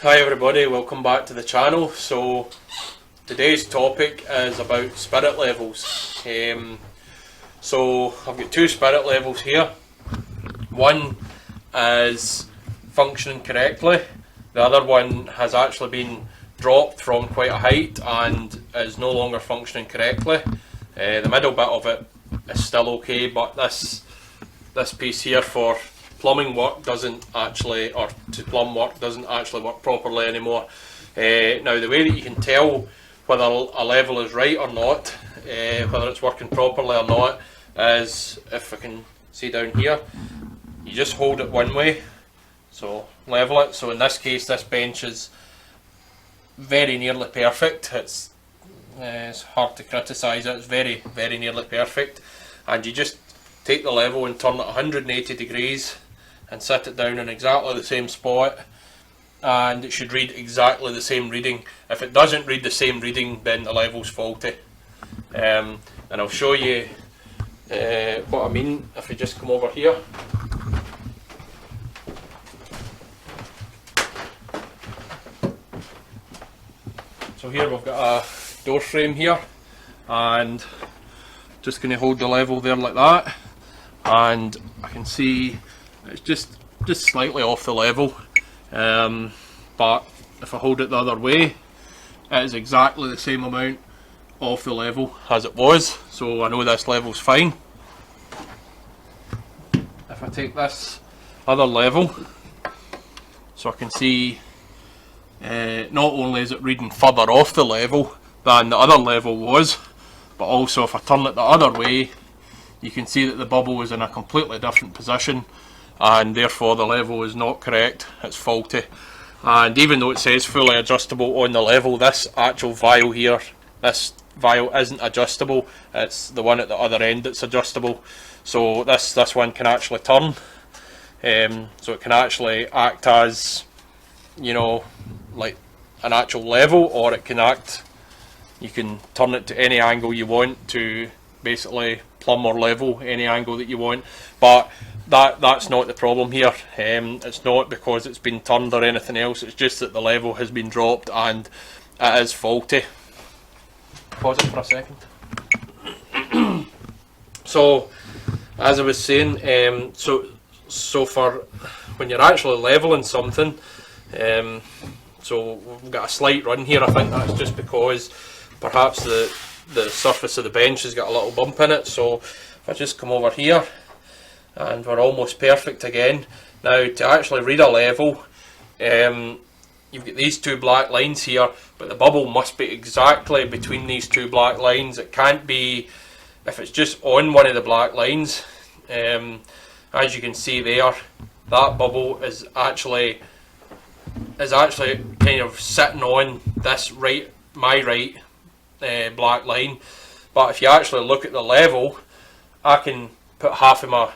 Hi everybody, welcome back to the channel. So today's topic is about spirit levels. So I've got two spirit levels here. One is functioning correctly, the other one has actually been dropped from quite a height and is no longer functioning correctly. The middle bit of it is still okay, but this piece here for plumbing work doesn't actually, or to plumb work doesn't actually work properly anymore. Now the way that you can tell whether a level is right or not, whether it's working properly or not, is if I can see down here, you just hold it one way, so level it. So in this case this bench is very nearly perfect. It's hard to criticise it, it's very nearly perfect, and you just take the level and turn it 180 degrees and set it down in exactly the same spot, and it should read exactly the same reading. If it doesn't read the same reading, then the level's faulty. And I'll show you what I mean if we just come over here. So here we've got a door frame here, and just going to hold the level there like that, and I can see it's just slightly off the level, but if I hold it the other way, it is exactly the same amount off the level as it was, so I know this level's fine. If I take this other level, so I can see not only is it reading further off the level than the other level was, but also if I turn it the other way, you can see that the bubble is in a completely different position, and therefore the level is not correct, it's faulty. And even though it says fully adjustable on the level, this actual vial here, this vial isn't adjustable, it's the one at the other end that's adjustable. So this one can actually turn, so it can actually act as, you know, like an actual level, or it can act, you can turn it to any angle you want to basically plumb or level any angle that you want. But that's not the problem here. It's not because it's been turned or anything else, it's just that the level has been dropped and it is faulty. Pause it for a second. So as I was saying, so for when you're actually leveling something, so we've got a slight run here. I think that's just because perhaps the surface of the bench has got a little bump in it. So if I just come over here, and we're almost perfect again. Now to actually read a level, you've got these two black lines here, but the bubble must be exactly between these two black lines. It can't be if it's just on one of the black lines. As you can see there, that bubble is actually kind of sitting on this my right black line. But if you actually look at the level, I can put half of my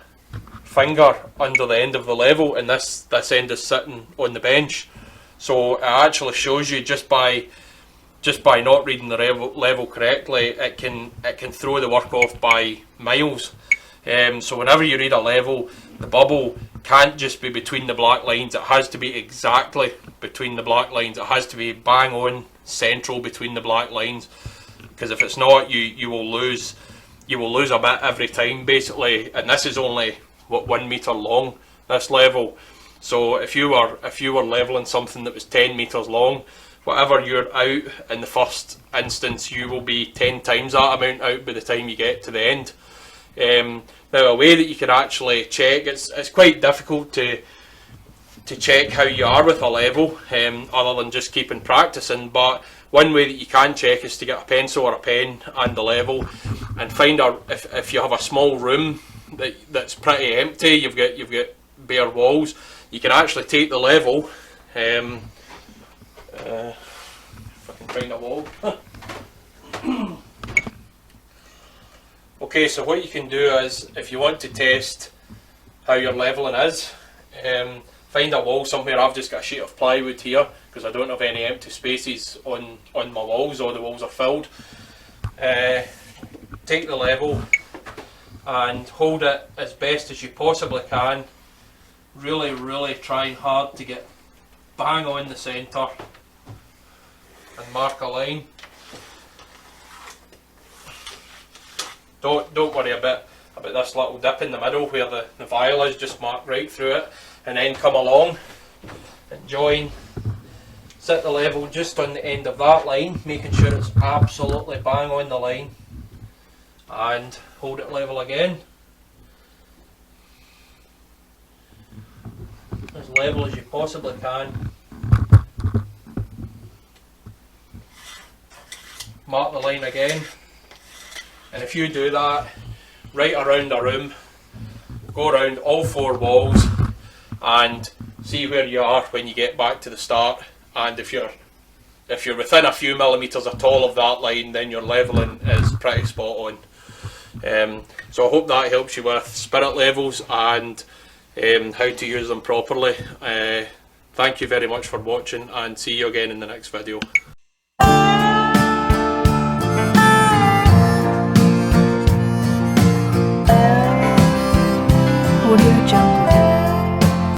finger under the end of the level, and this end is sitting on the bench. So it actually shows you just by not reading the level correctly, it can throw the work off by miles. So whenever you read a level, the bubble can't just be between the black lines, it has to be exactly between the black lines. It has to be bang on central between the black lines, because if it's not, you will lose a bit every time basically. And this is only 1 meter long, this level. So if you were leveling something that was 10 meters long, whatever you're out in the first instance, you will be 10 times that amount out by the time you get to the end. Now a way that you can actually check, it's quite difficult to check how you are with a level, other than just keeping practicing, but one way that you can check is to get a pencil or a pen and the level, and find out if you have a small room that's pretty empty, you've got bare walls, you can actually take the level, if I can find a wall. Okay, so what you can do is, if you want to test how your leveling is, find a wall somewhere. I've just got a sheet of plywood here because I don't have any empty spaces on my walls. All the walls are filled. Take the level and hold it as best as you possibly can. Really trying hard to get bang on the centre and mark a line. Don't worry about this little dip in the middle where the vial is, just mark right through it, and then come along and join. Set the level just on the end of that line, making sure it's absolutely bang on the line, and hold it level again. As level as you possibly can. Mark the line again, and if you do that right around the room, go around all 4 walls and see where you are when you get back to the start. And if you're within a few millimetres at all of that line, then your levelling is pretty spot on. So I hope that helps you with spirit levels and how to use them properly. Thank you very much for watching, and see you again in the next video.